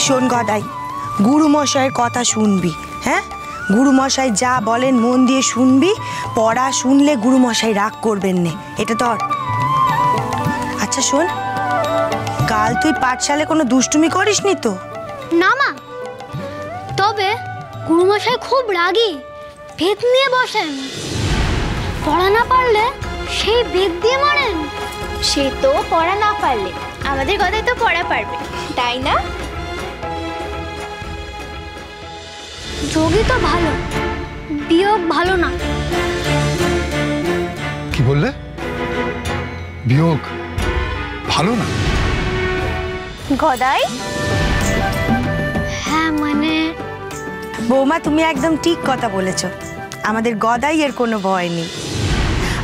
শোন গদাই, গুরুমশাইয়ের কথা শুনবি, হ্যাঁ? গুরুমশাই যা বলেন মন দিয়ে শুনবি। পড়া শুনলে গুরুমশাই রাগ করবেন না, এটা ধর। আচ্ছা শোন, কাল তুই পাঠশালায় কোনো দুষ্টুমি করিসনি তো? না মা, তবে গুরুমশাই খুব রাগী, বেত নিয়ে বসেন। পড়া না পারলে সেই বেত দিয়ে মারেন। সে তো পড়া না পারলে আমাদের গদাই তো পড়া পারবে, তাই না? যোগী তো ভালো, বিয়োগ ভালো না। কি বললে? বিয়োগ ভালো না? গদাই? হ্যাঁ মানে বৌমা, তুমি একদম ঠিক কথা বলেছ। আমাদের গদাই এর কোনো ভয় নেই।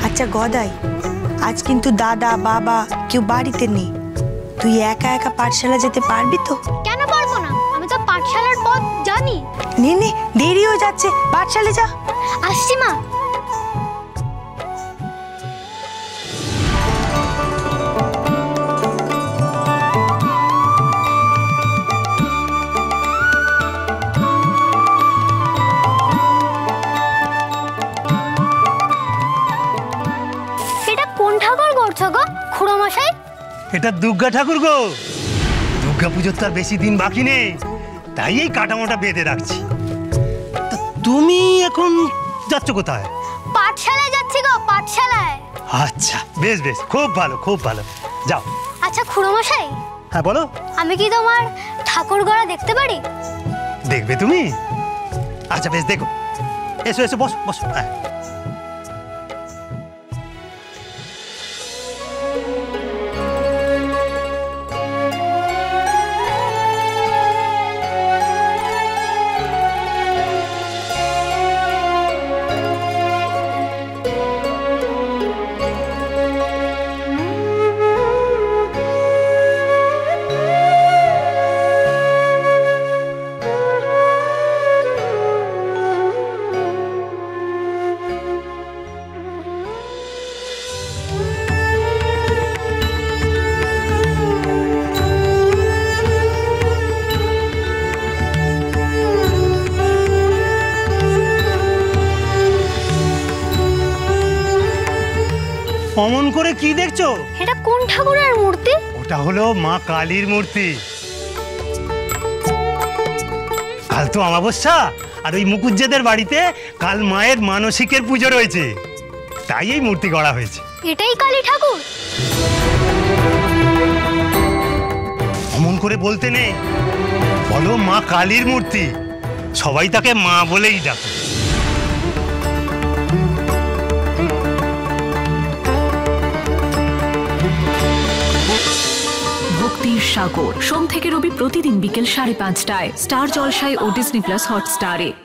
আচ্ছা গদাই, আজ কিন্তু দাদা বাবা কেউ বাড়িতে নেই, তুই একা একা পাঠশালা যেতে পারবি তো? কেন পারবো না, আমি তো পাঠশালার পথ জানি। নে নে, দেরি হয়ে যাচ্ছে, পাঠশালা যা। আসছি মা। এটা কোন ঠাকুর করছো গো খুড়োমশাই? এটা দুর্গা ঠাকুর গো। দুর্গা পুজোর তো আর বেশি দিন বাকি নেই, তাই এই কাটামোটা বেঁধে রাখছি। তা তুমি এখন যাচ্ছ কোথায়? পাঠশালায় যাচ্ছি গো, পাঠশালায়। আচ্ছা বেশ বেশ, খুব ভালো খুব ভালো, যাও। আচ্ছা খুড়োমশাই, হ্যাঁ বলো। আমি কি তোমার ঠাকুর গড়া দেখতে পারি? দেখবে তুমি? আচ্ছা বেশ, দেখো। এসো এসো, বসো বসো। হ্যাঁ অমন করে কি দেখছো? এটা কোন ঠাকুরের মূর্তি? ওটা হলো মা কালীর মূর্তি। কাল তো অমাবস্যা, আর ওই মুকুজ্জেদের বাড়িতে কাল মায়ের মানসিকের পুজো রয়েছে, তাই এই মূর্তি গড়া হয়েছে। এটাই কালী ঠাকুর? অমন করে বলতে নেই, বলো মা কালীর মূর্তি, সবাই তাকে মা বলেই ডাকে। ভক্তির সাগর সোম থেকে রবি প্রতিদিন বিকেল 5:30টায় স্টার জলসায় ও ডিজনি প্লাস হটস্টারে।